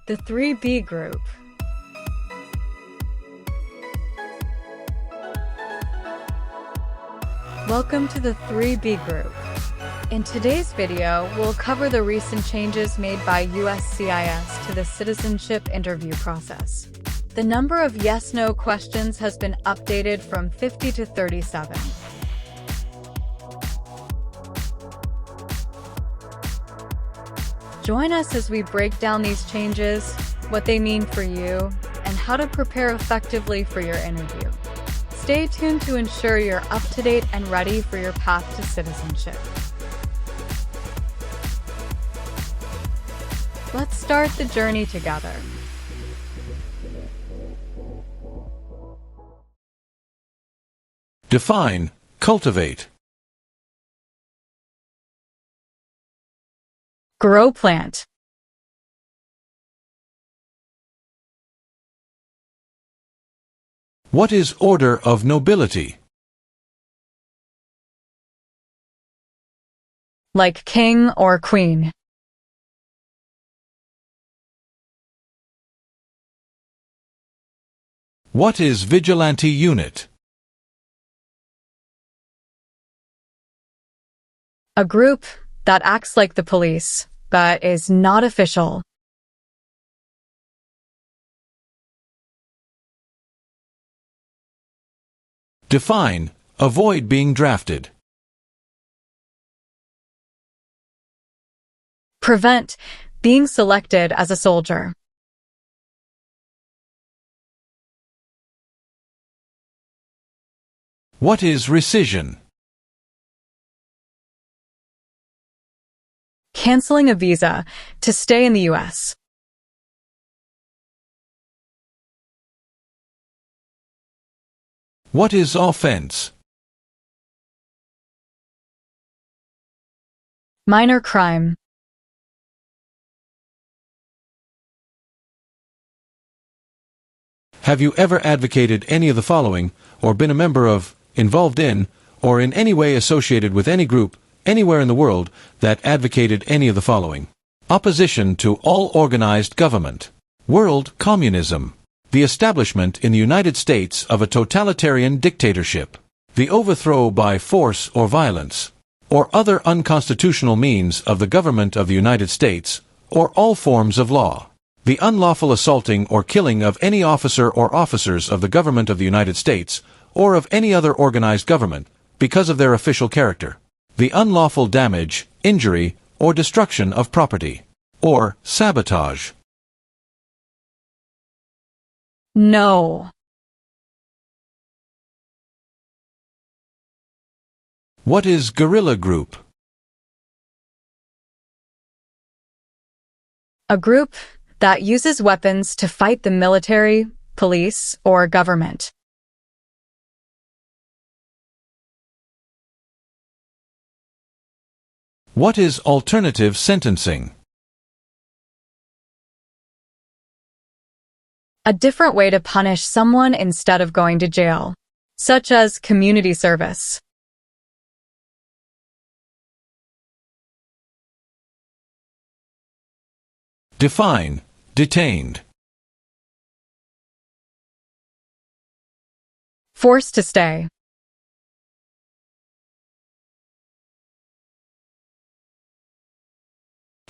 The 3B Group. Welcome to the 3B Group. In today's video, we'll cover the recent changes made by USCIS to the citizenship interview process. The number of yes-no questions has been updated from 50 to 37. Join us as we break down these changes, what they mean for you, and how to prepare effectively for your interview. Stay tuned to ensure you're up to date and ready for your path to citizenship. Let's start the journey together. Define, cultivate. Grow plant. What is order of nobility? Like king or queen. What is vigilante unit? A group that acts like the police, but is not official. Define, avoid being drafted. Prevent being selected as a soldier. What is rescission? Canceling a visa to stay in the US. What is offense? Minor crime. Have you ever advocated any of the following, or been a member of, involved in, or in any way associated with any group, anywhere in the world, that advocated any of the following? Opposition to all organized government. World communism. The establishment in the United States of a totalitarian dictatorship. The overthrow by force or violence, or other unconstitutional means of the government of the United States, or all forms of law. The unlawful assaulting or killing of any officer or officers of the government of the United States, or of any other organized government, because of their official character. The unlawful damage, injury, or destruction of property, or sabotage. No. What is guerrilla group? A group that uses weapons to fight the military, police, or government. What is alternative sentencing? A different way to punish someone instead of going to jail, such as community service. Define, detained. Forced to stay.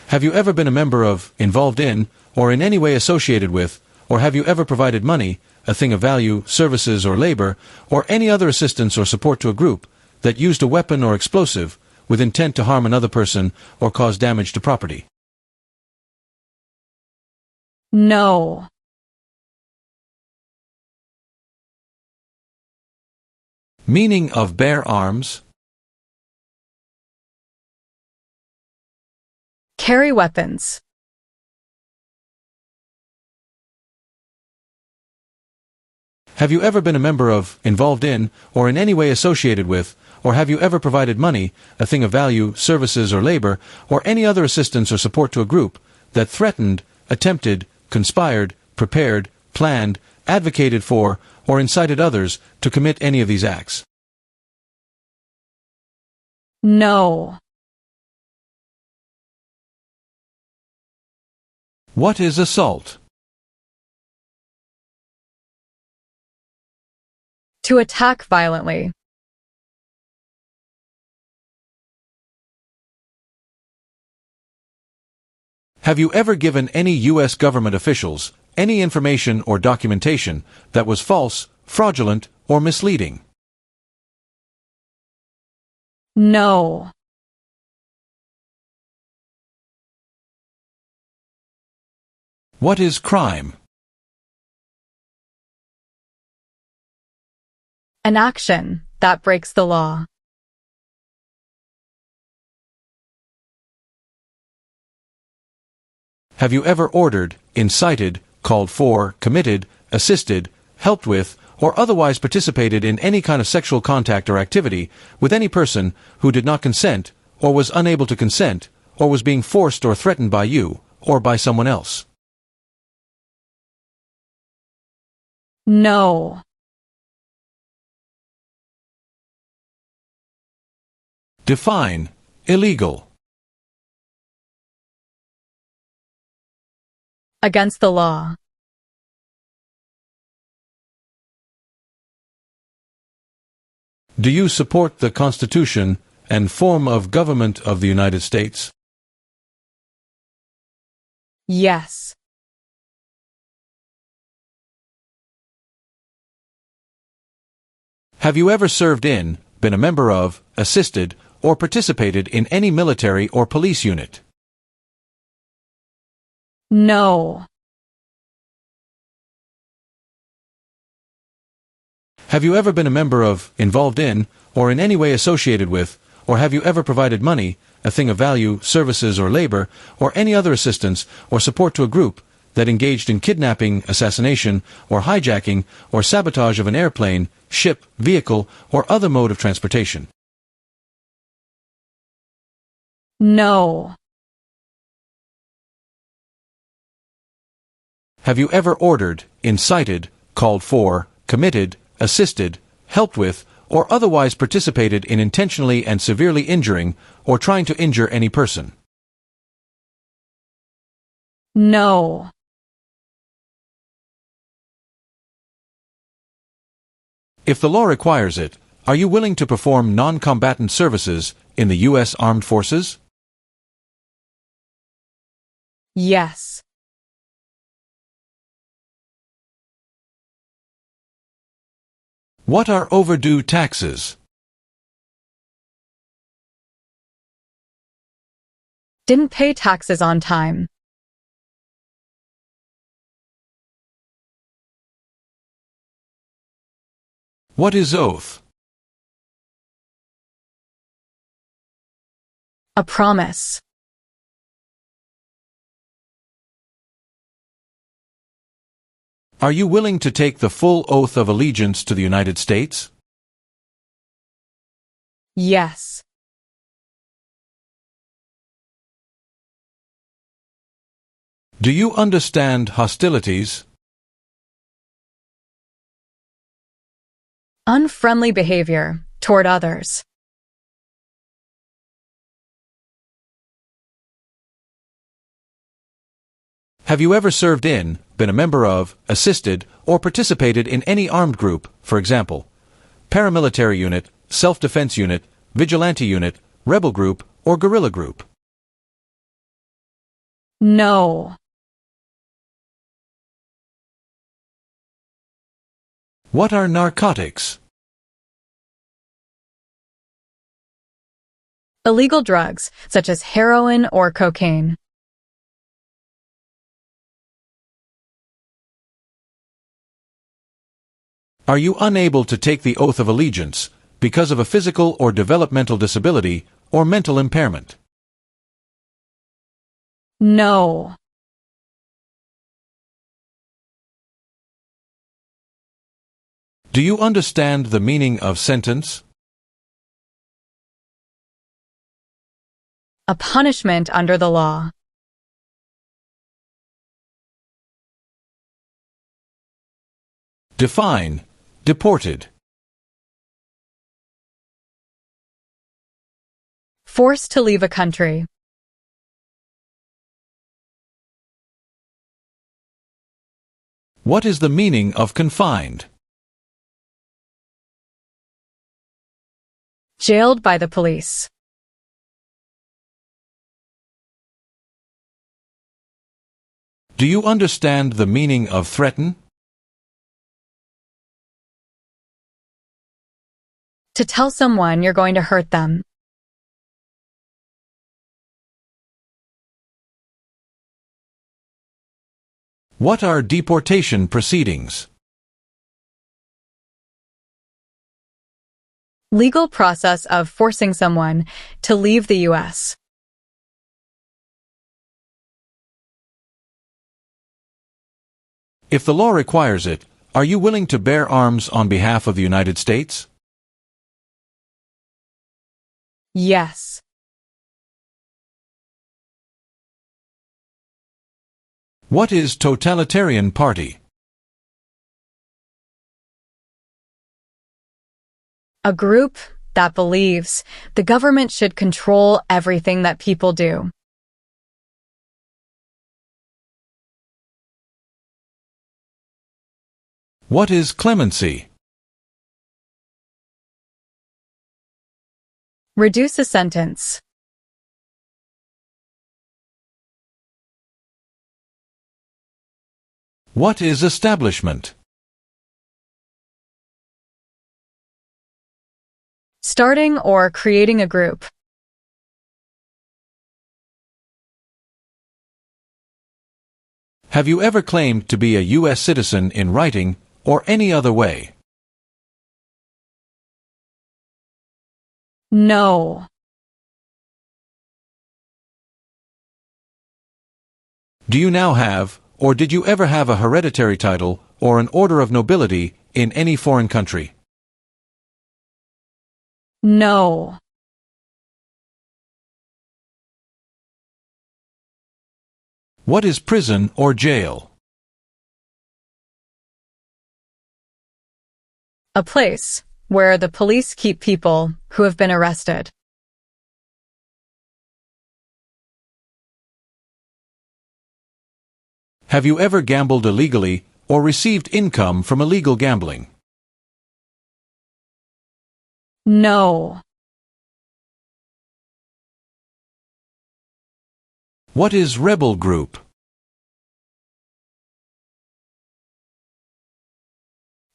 Have you ever been a member of, involved in, or in any way associated with, or have you ever provided money, a thing of value, services or labor, or any other assistance or support to a group that used a weapon or explosive with intent to harm another person or cause damage to property? No. Meaning of bear arms? Carry weapons. Have you ever been a member of, involved in, or in any way associated with, or have you ever provided money, a thing of value, services or labor, or any other assistance or support to a group that threatened, attempted, conspired, prepared, planned, advocated for, or incited others to commit any of these acts? No. What is assault? To attack violently. Have you ever given any U.S. government officials any information or documentation that was false, fraudulent, or misleading? No. What is crime? An action that breaks the law. Have you ever ordered, incited, called for, committed, assisted, helped with, or otherwise participated in any kind of sexual contact or activity with any person who did not consent, or was unable to consent, or was being forced or threatened by you, or by someone else? No. Define illegal. Against the law. Do you support the Constitution and form of government of the United States? Yes. Have you ever served in, been a member of, assisted, or participated in any military or police unit? No. Have you ever been a member of, involved in, or in any way associated with, or have you ever provided money, a thing of value, services or labor, or any other assistance or support to a group that engaged in kidnapping, assassination, or hijacking, or sabotage of an airplane, ship, vehicle, or other mode of transportation? No. Have you ever ordered, incited, called for, committed, assisted, helped with, or otherwise participated in intentionally and severely injuring or trying to injure any person? No. If the law requires it, are you willing to perform non-combatant services in the U.S. Armed Forces? Yes. What are overdue taxes? Didn't pay taxes on time. What is oath? A promise. Are you willing to take the full oath of allegiance to the United States? Yes. Do you understand hostilities? Unfriendly behavior toward others. Have you ever served in, been a member of, assisted, or participated in any armed group, for example, paramilitary unit, self-defense unit, vigilante unit, rebel group, or guerrilla group? No. What are narcotics? Illegal drugs, such as heroin or cocaine. Are you unable to take the oath of allegiance because of a physical or developmental disability or mental impairment? No. Do you understand the meaning of sentence? A punishment under the law. Define deported. Forced to leave a country. What is the meaning of confined? Jailed by the police. Do you understand the meaning of threaten? To tell someone you're going to hurt them. What are deportation proceedings? Legal process of forcing someone to leave the U.S. If the law requires it, are you willing to bear arms on behalf of the United States? Yes. What is totalitarian party? A group that believes the government should control everything that people do. What is clemency? Reduce a sentence. What is establishment? Starting or creating a group. Have you ever claimed to be a U.S. citizen in writing or any other way? No. Do you now have, or did you ever have a hereditary title or an order of nobility in any foreign country? No. What is prison or jail? A place where the police keep people who have been arrested. Have you ever gambled illegally or received income from illegal gambling? No. What is rebel group?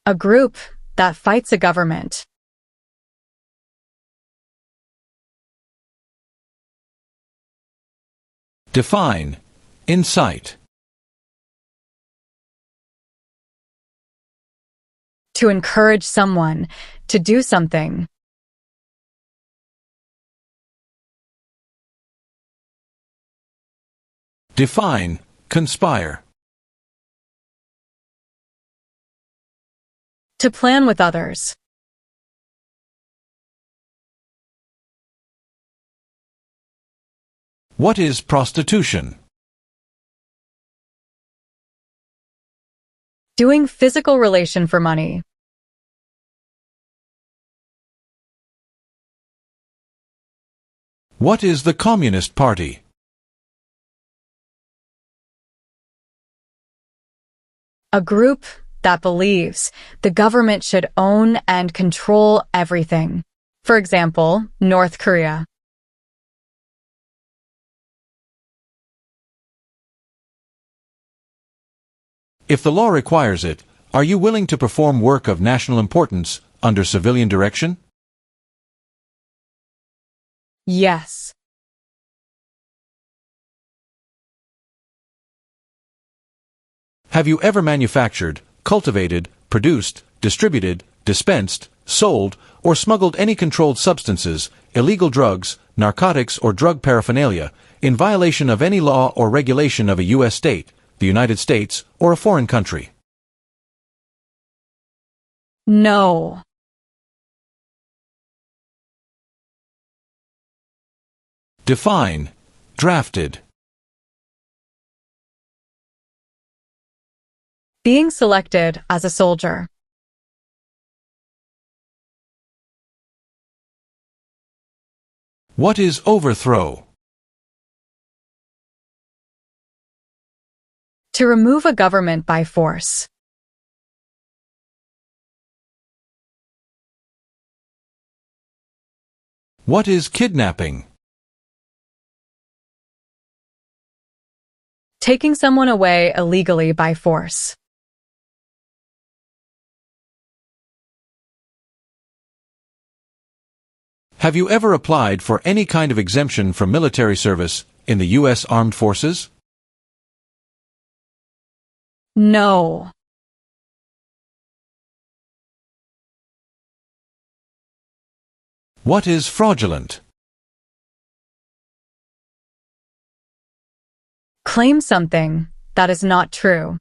A group that fights a government. Define. Incite. To encourage someone to do something. Define. Conspire. To plan with others. What is prostitution? Doing physical relation for money. What is the Communist Party? A group that believes the government should own and control everything. For example, North Korea. If the law requires it, are you willing to perform work of national importance under civilian direction? Yes. Have you ever manufactured, cultivated, produced, distributed, dispensed, sold, or smuggled any controlled substances, illegal drugs, narcotics, or drug paraphernalia in violation of any law or regulation of a U.S. state, the United States, or a foreign country? No. Define. Drafted. Being selected as a soldier. What is overthrow? To remove a government by force. What is kidnapping? Taking someone away illegally by force. Have you ever applied for any kind of exemption from military service in the U.S. Armed Forces? No. What is fraudulent? Claim something that is not true.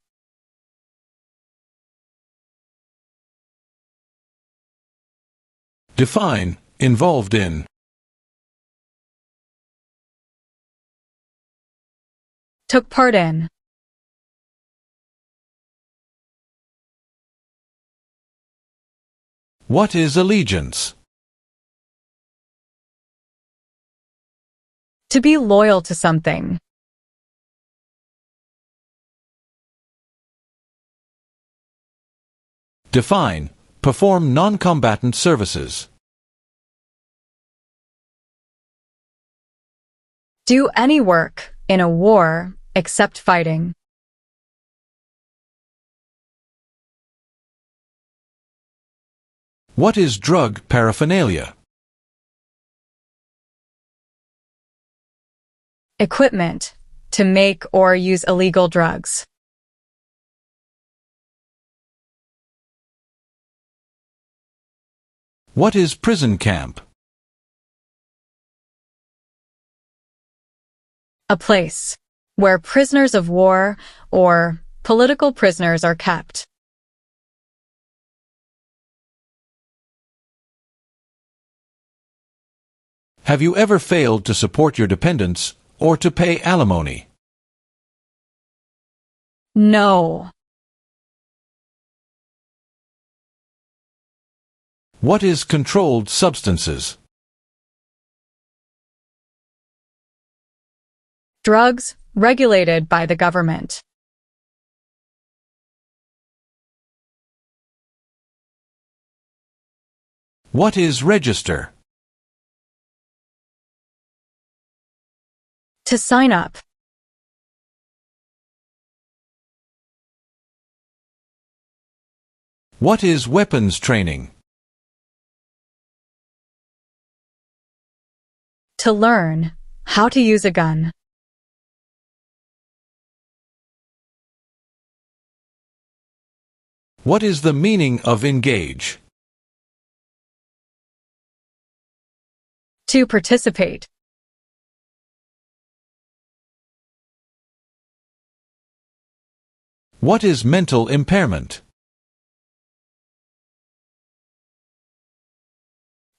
Define involved in. Took part in. What is allegiance? To be loyal to something. Define perform non-combatant services. Do any work in a war except fighting. What is drug paraphernalia? Equipment to make or use illegal drugs. What is prison camp? A place where prisoners of war or political prisoners are kept. Have you ever failed to support your dependents or to pay alimony? No. What is controlled substances? Drugs regulated by the government. What is register? To sign up. What is weapons training? To learn how to use a gun. What is the meaning of engage? To participate. What is mental impairment?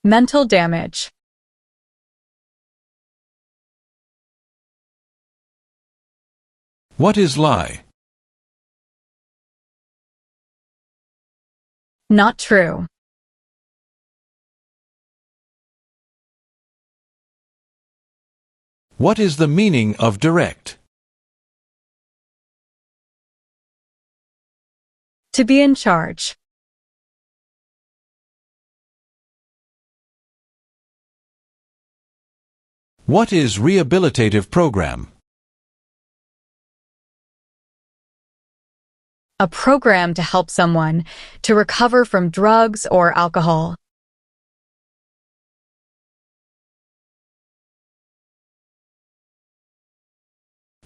Mental damage. What is lie? Not true. What is the meaning of direct? To be in charge. What is rehabilitative program? A program to help someone to recover from drugs or alcohol.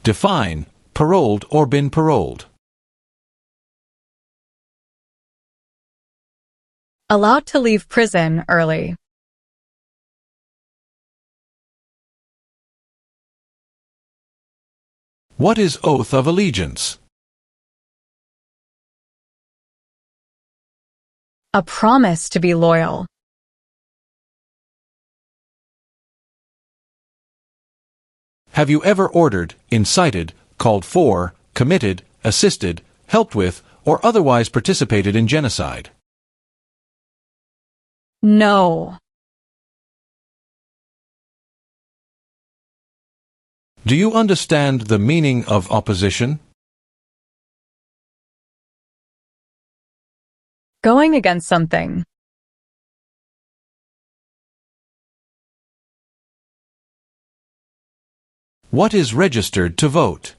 Define paroled or been paroled. Allowed to leave prison early. What is oath of allegiance? A promise to be loyal. Have you ever ordered, incited, called for, committed, assisted, helped with, or otherwise participated in genocide? No. Do you understand the meaning of opposition? Going against something. What is registered to vote?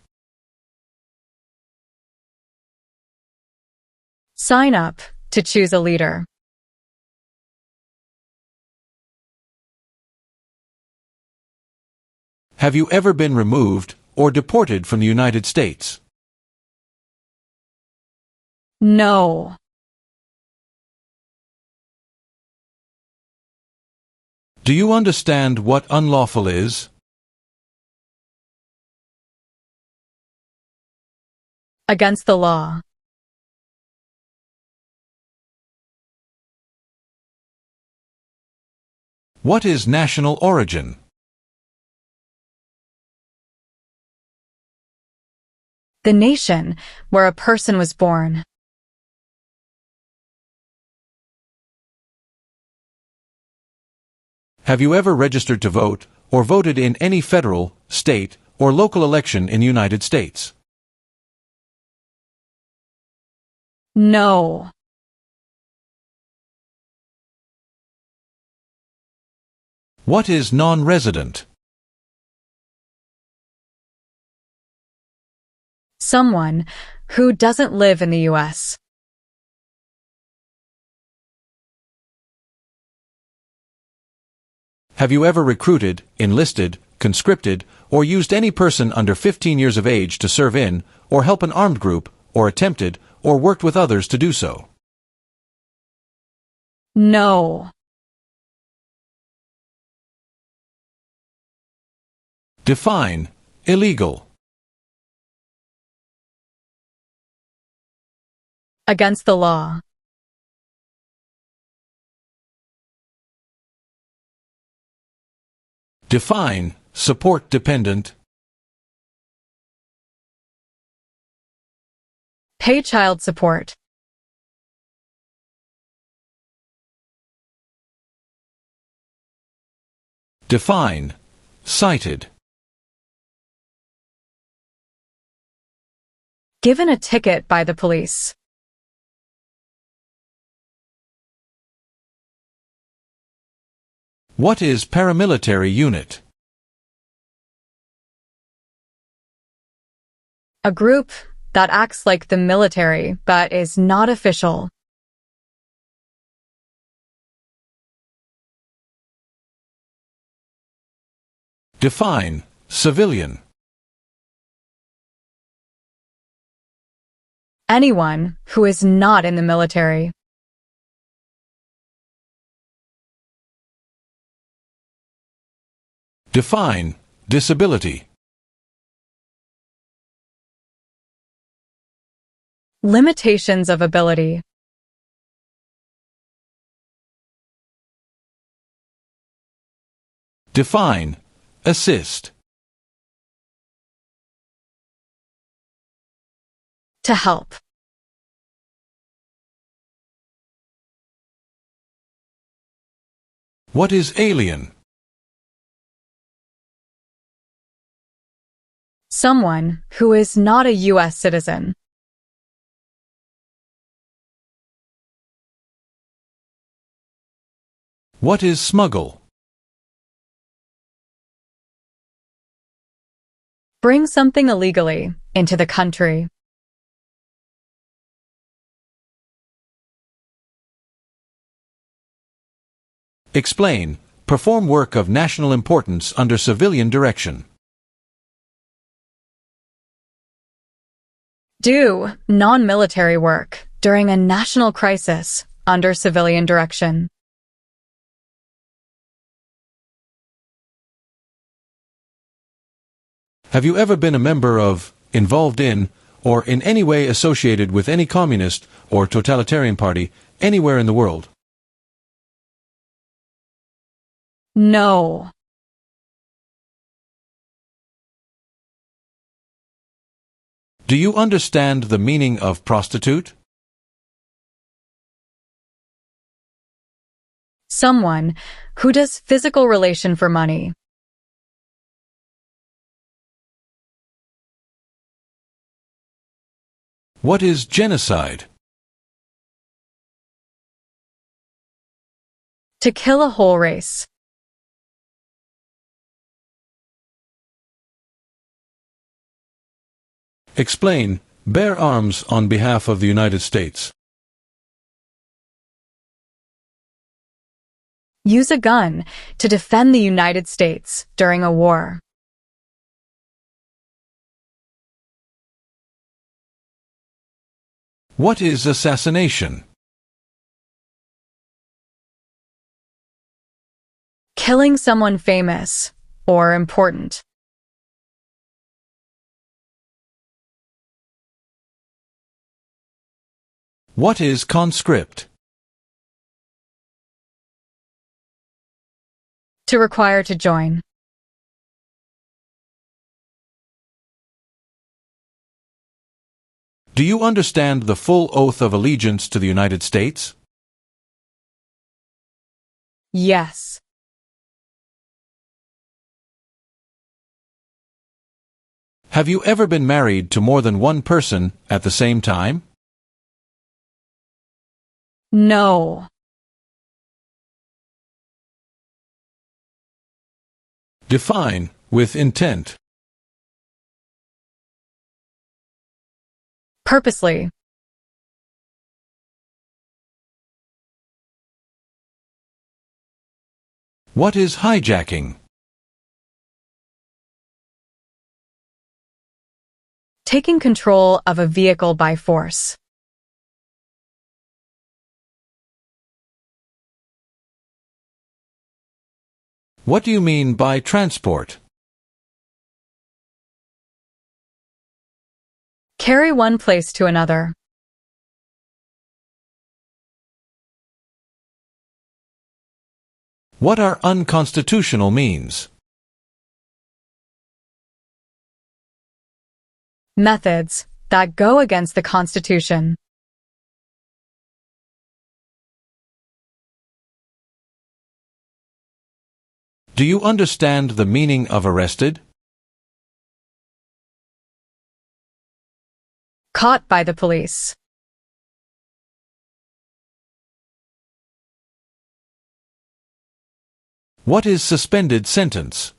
Sign up to choose a leader. Have you ever been removed or deported from the United States? No. Do you understand what unlawful is? Against the law. What is national origin? The nation where a person was born. Have you ever registered to vote or voted in any federal, state, or local election in the United States? No. What is non-resident? Someone who doesn't live in the U.S. Have you ever recruited, enlisted, conscripted, or used any person under 15 years of age to serve in, or help an armed group, or attempted, or worked with others to do so? No. Define illegal. Against the law. Define support dependent. Pay child support. Define cited. Given a ticket by the police. What is paramilitary unit? A group that acts like the military but is not official. Define civilian. Anyone who is not in the military. Define disability. Limitations of ability. Define assist. To help. What is alien? Someone who is not a US citizen. What is smuggle? Bring something illegally into the country. Explain. Perform work of national importance under civilian direction. Do non-military work during a national crisis under civilian direction. Have you ever been a member of, involved in, or in any way associated with any communist or totalitarian party anywhere in the world? No. Do you understand the meaning of prostitute? Someone who does physical relation for money. What is genocide? To kill a whole race. Explain. Bear arms on behalf of the United States. Use a gun to defend the United States during a war. What is assassination? Killing someone famous or important. What is conscript? To require to join. Do you understand the full oath of allegiance to the United States? Yes. Have you ever been married to more than one person at the same time? No. Define. With intent. Purposely. What is hijacking? Taking control of a vehicle by force. What do you mean by transport? Carry one place to another. What are unconstitutional means? Methods that go against the Constitution. Do you understand the meaning of arrested? Caught by the police. What is suspended sentence?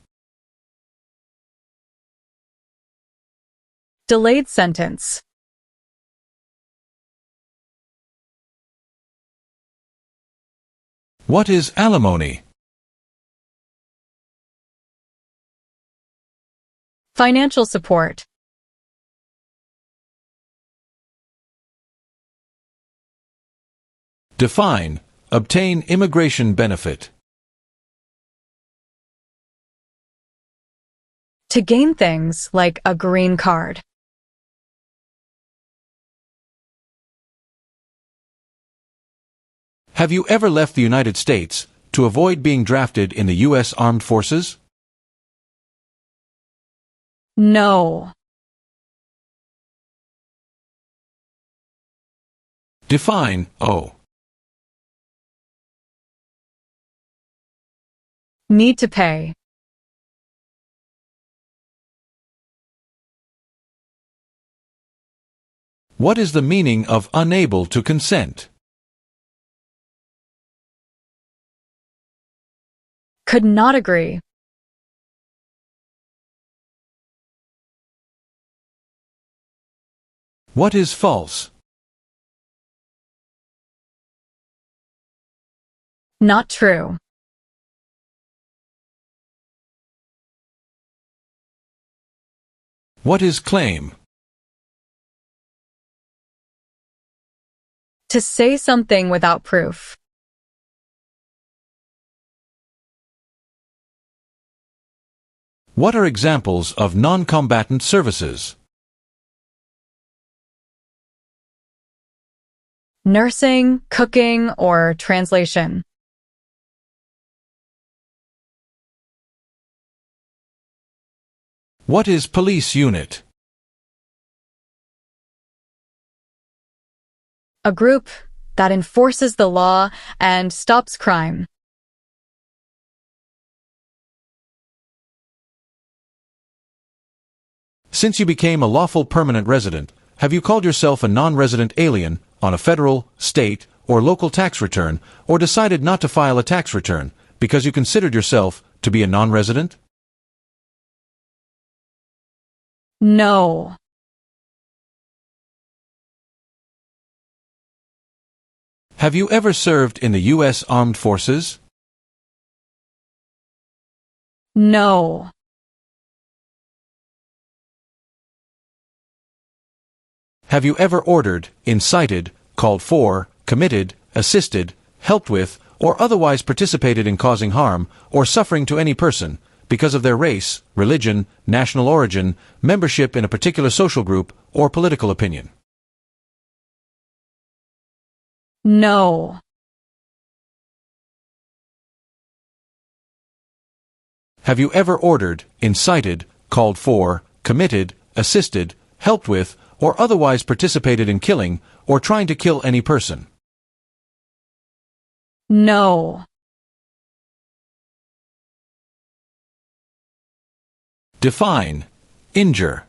Delayed sentence. What is alimony? Financial support. Define. Obtain immigration benefit. To gain things like a green card. Have you ever left the United States to avoid being drafted in the U.S. Armed Forces? No. Define. O. Need to pay. What is the meaning of unable to consent? Could not agree. What is false? Not true. What is claim? To say something without proof. What are examples of non-combatant services? Nursing, cooking, or translation. What is police unit? A group that enforces the law and stops crime. Since you became a lawful permanent resident, have you called yourself a non-resident alien on a federal, state, or local tax return, or decided not to file a tax return because you considered yourself to be a non-resident? No. Have you ever served in the U.S. Armed Forces? No. Have you ever ordered, incited, called for, committed, assisted, helped with, or otherwise participated in causing harm or suffering to any person because of their race, religion, national origin, membership in a particular social group, or political opinion? No. Have you ever ordered, incited, called for, committed, assisted, helped with, or otherwise participated in killing or trying to kill any person? No. Define. Injure.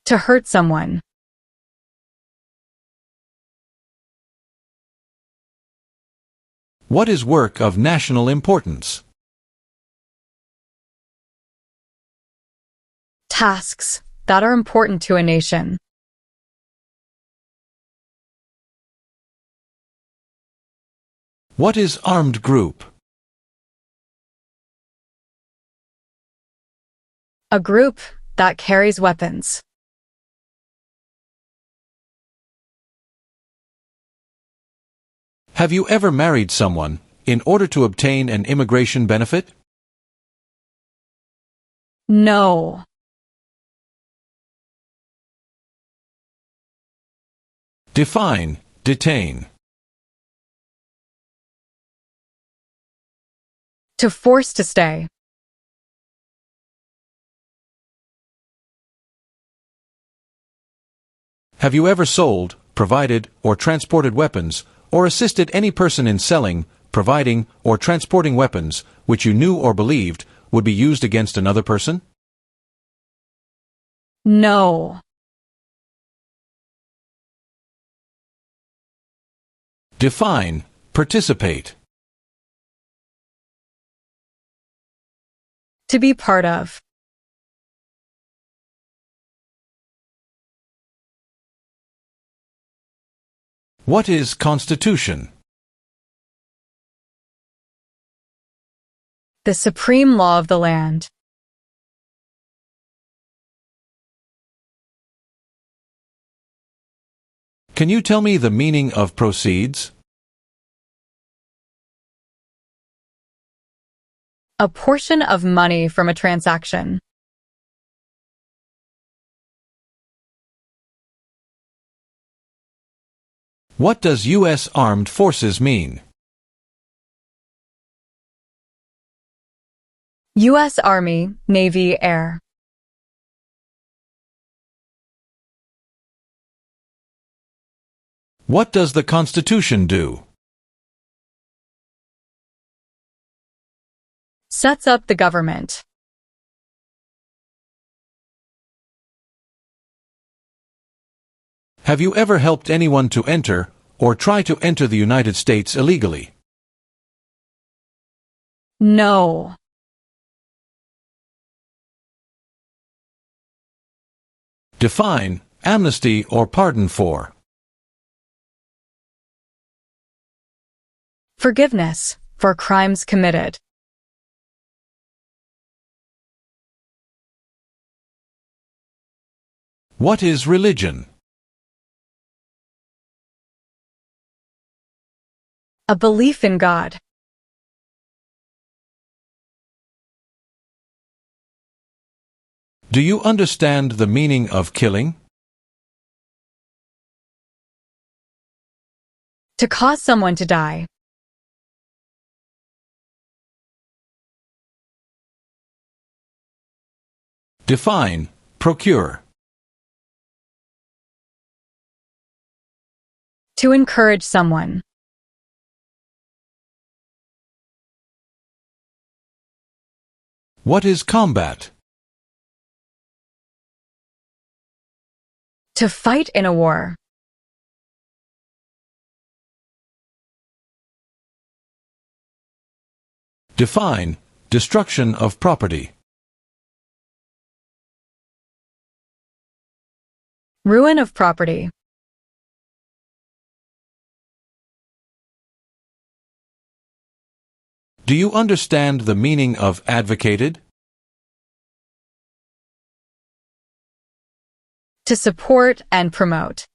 To hurt someone. What is work of national importance? Tasks that are important to a nation. What is armed group? A group that carries weapons. Have you ever married someone in order to obtain an immigration benefit? No. Define. Detain. To force to stay. Have you ever sold, provided, or transported weapons, or assisted any person in selling, providing, or transporting weapons which you knew or believed would be used against another person? No. Define. Participate. To be part of. What is Constitution? The supreme law of the land. Can you tell me the meaning of proceeds? A portion of money from a transaction. What does U.S. Armed Forces mean? U.S. Army, Navy, Air. What does the Constitution do? Sets up the government. Have you ever helped anyone to enter or try to enter the United States illegally? No. Define. Amnesty or pardon for. Forgiveness for crimes committed. What is religion? A belief in God. Do you understand the meaning of killing? To cause someone to die. Define. Procure. To encourage someone. What is combat? To fight in a war. Define. Destruction of property. Ruin of property. Do you understand the meaning of advocated? To support and promote.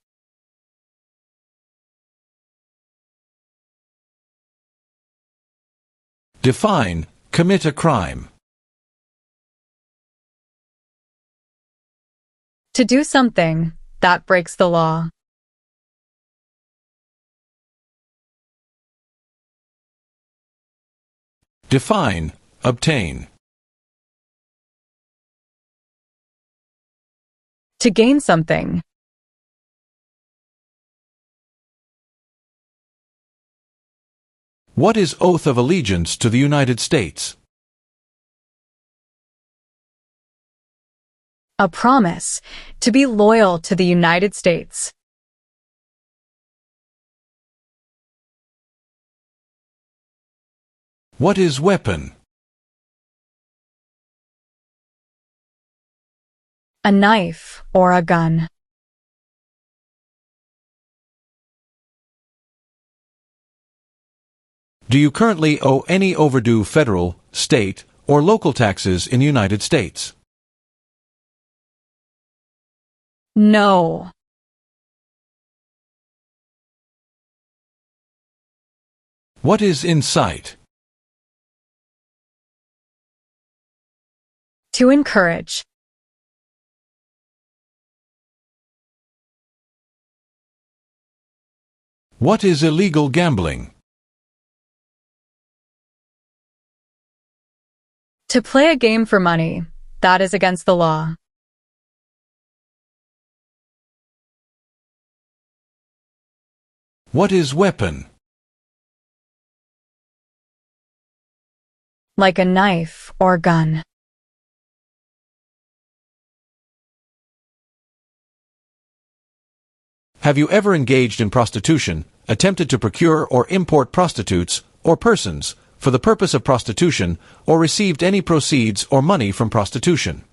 Define, commit a crime. To do something that breaks the law. Define, obtain. To gain something. What is oath of allegiance to the United States? A promise to be loyal to the United States. What is weapon? A knife or a gun. Do you currently owe any overdue federal, state, or local taxes in the United States? No. What is incite? To encourage. What is illegal gambling? To play a game for money that is against the law. What is weapon? Like a knife or gun. Have you ever engaged in prostitution, attempted to procure or import prostitutes or persons for the purpose of prostitution, or received any proceeds or money from prostitution?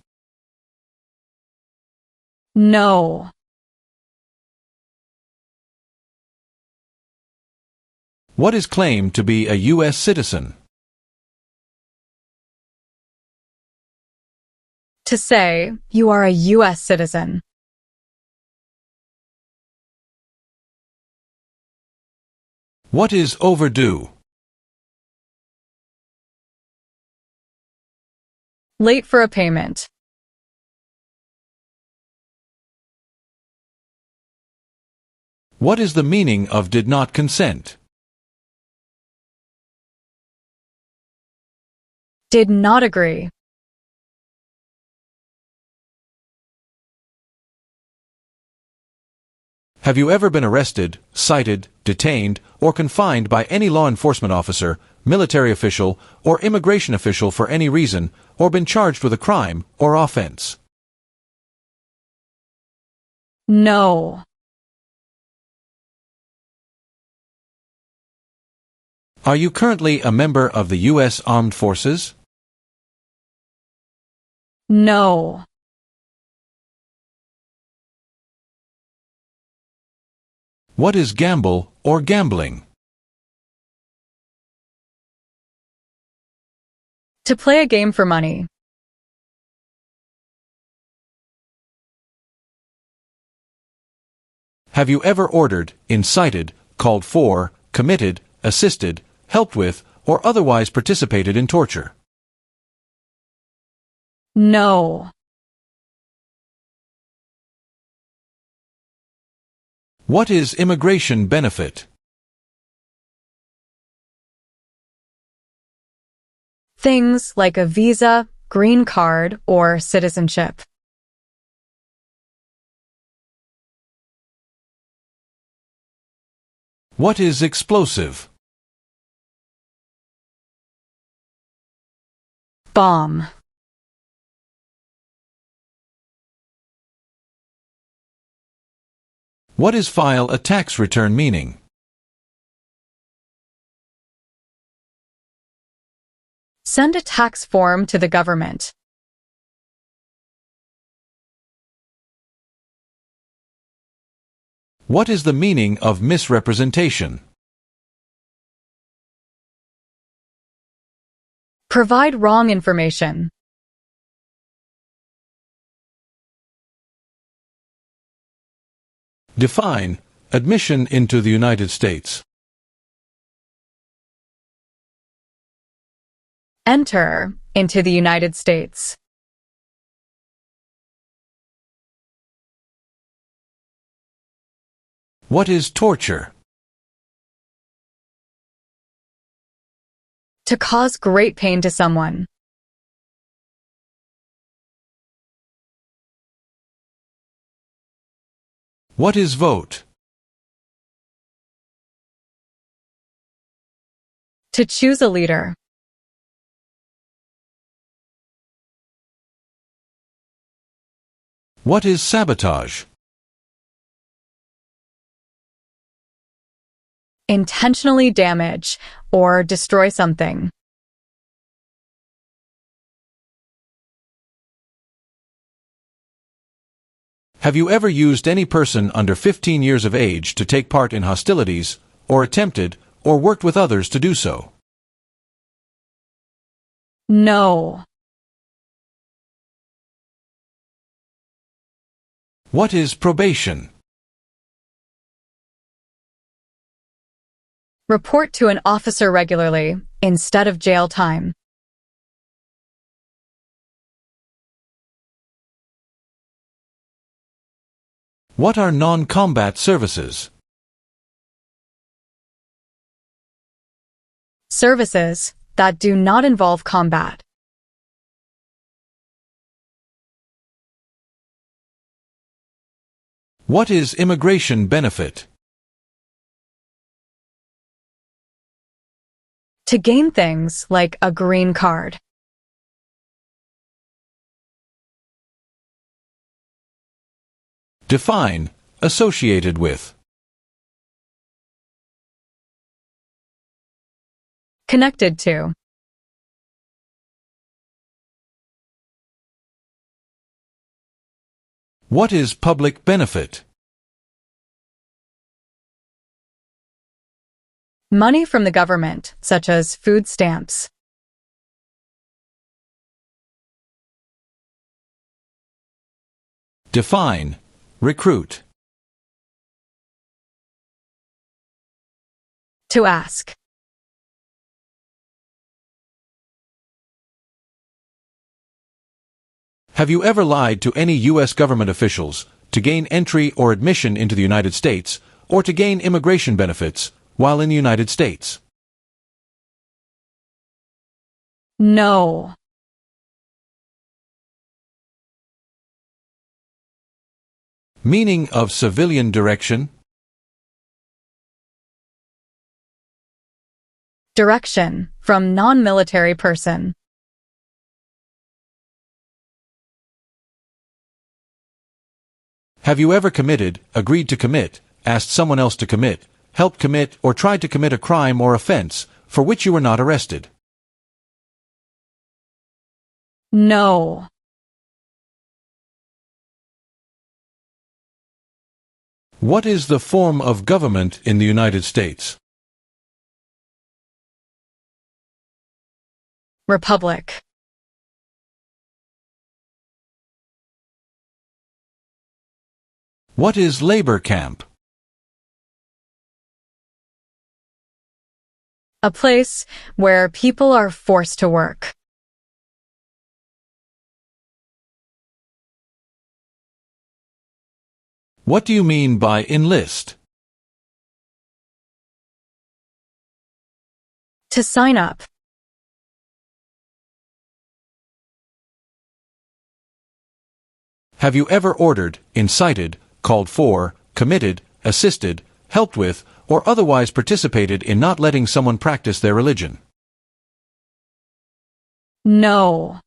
No. What is claimed to be a US citizen? To say you are a US citizen. What is overdue? Late for a payment. What is the meaning of did not consent? Did not agree. Have you ever been arrested, cited, detained, or confined by any law enforcement officer, military official, or immigration official for any reason, or been charged with a crime or offense? No. Are you currently a member of the U.S. Armed Forces? No. What is gamble or gambling? To play a game for money. Have you ever ordered, incited, called for, committed, assisted, helped with, or otherwise participated in torture? No. What is immigration benefit? Things like a visa, green card, or citizenship. What is explosive? Bomb. What is file a tax return meaning? Send a tax form to the government. What is the meaning of misrepresentation? Provide wrong information. Define admission into the United States. Enter into the United States. What is torture? To cause great pain to someone. What is vote? To choose a leader. What is sabotage? Intentionally damage or destroy something. Have you ever used any person under 15 years of age to take part in hostilities, or attempted, or worked with others to do so? No. What is probation? Report to an officer regularly, instead of jail time. What are non-combat services? Services that do not involve combat. What is immigration benefit? To gain things like a green card. Define associated with. Connected to. What is public benefit? Money from the government, such as food stamps. Define recruit. To ask. Have you ever lied to any U.S. government officials to gain entry or admission into the United States, or to gain immigration benefits while in the United States? No. Meaning of civilian direction? Direction from non-military person. Have you ever committed, agreed to commit, asked someone else to commit, helped commit, or tried to commit a crime or offense for which you were not arrested? No. What is the form of government in the United States? Republic. What is labor camp? A place where people are forced to work. What do you mean by enlist? To sign up. Have you ever ordered, incited, called for, committed, assisted, helped with, or otherwise participated in not letting someone practice their religion? No.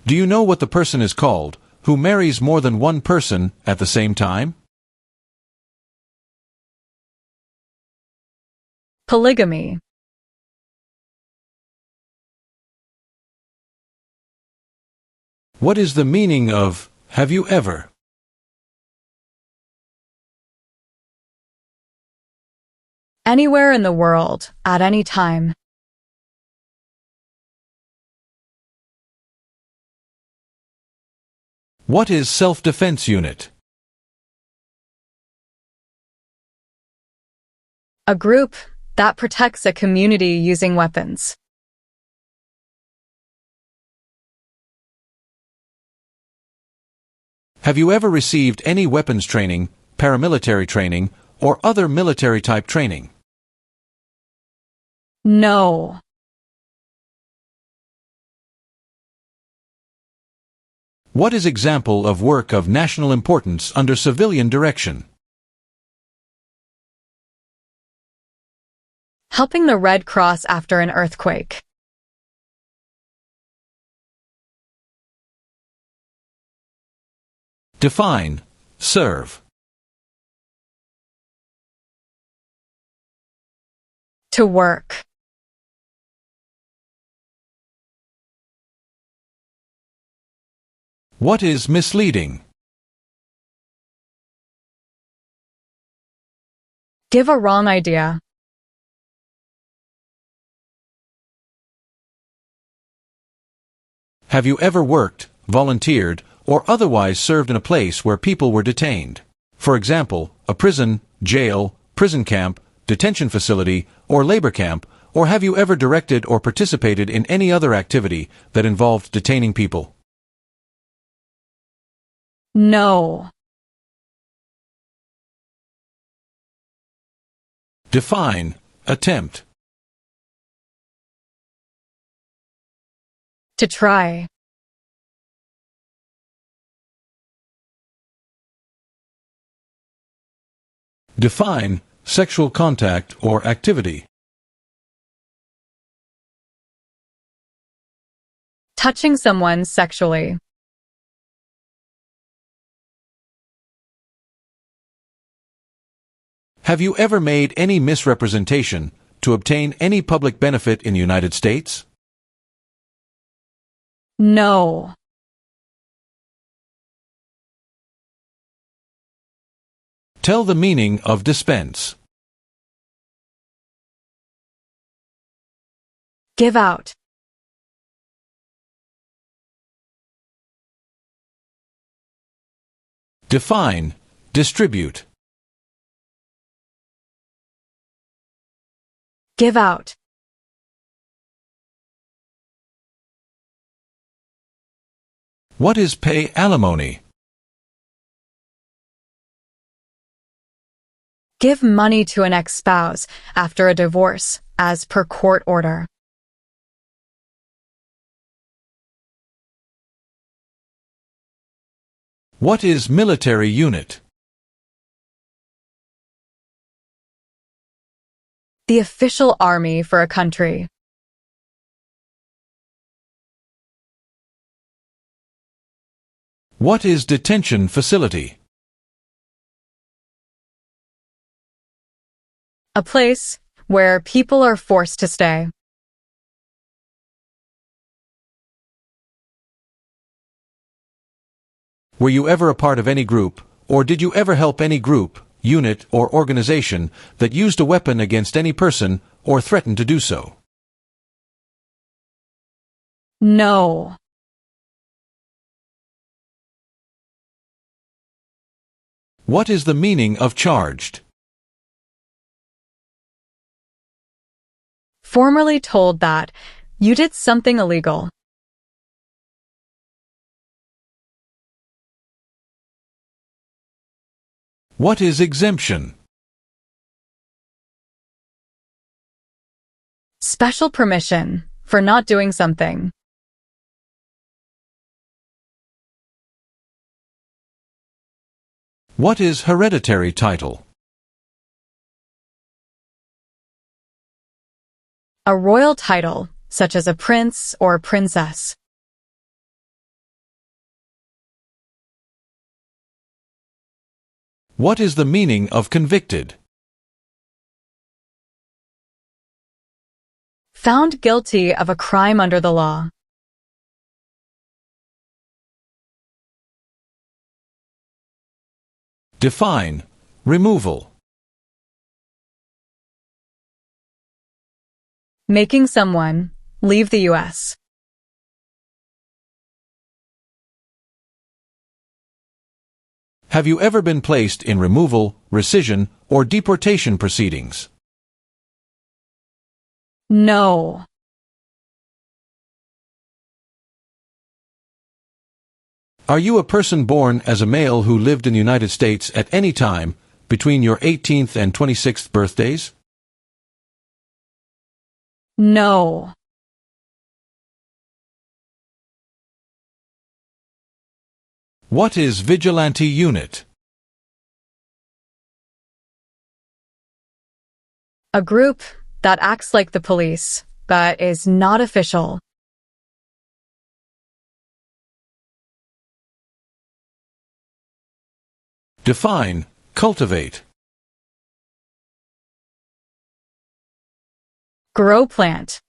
Do you know what the person is called who marries more than one person at the same time? Polygamy. What is the meaning of Have you ever? Anywhere in the world, at any time. What is self-defense unit? A group that protects a community using weapons. Have you ever received any weapons training, paramilitary training, or other military-type training? No. What is example of work of national importance under civilian direction? Helping the Red Cross after an earthquake. Define, serve. To work. What is misleading? Give a wrong idea. Have you ever worked, volunteered, or otherwise served in a place where people were detained? For example, a prison, jail, prison camp, detention facility, or labor camp, or have you ever directed or participated in any other activity that involved detaining people? No. Define, attempt. To try. Define, sexual contact or activity. Touching someone sexually. Have you ever made any misrepresentation to obtain any public benefit in the United States? No. Tell the meaning of dispense. Give out. Define, distribute. Give out. What is pay alimony? Give money to an ex-spouse after a divorce, as per court order. What is military unit? The official army for a country. What is detention facility? A place where people are forced to stay. Were you ever a part of any group, or did you ever help any group, unit, or organization that used a weapon against any person or threatened to do so? No. What is the meaning of charged? Formerly told that you did something illegal. What is exemption? Special permission for not doing something. What is hereditary title? A royal title, such as a prince or princess. What is the meaning of convicted? Found guilty of a crime under the law. Define. Removal. Making someone leave the U.S. Have you ever been placed in removal, rescission, or deportation proceedings? No. Are you a person born as a male who lived in the United States at any time between your 18th and 26th birthdays? No. What is vigilante unit? A group that acts like the police, but is not official. Define. Cultivate. Grow plant.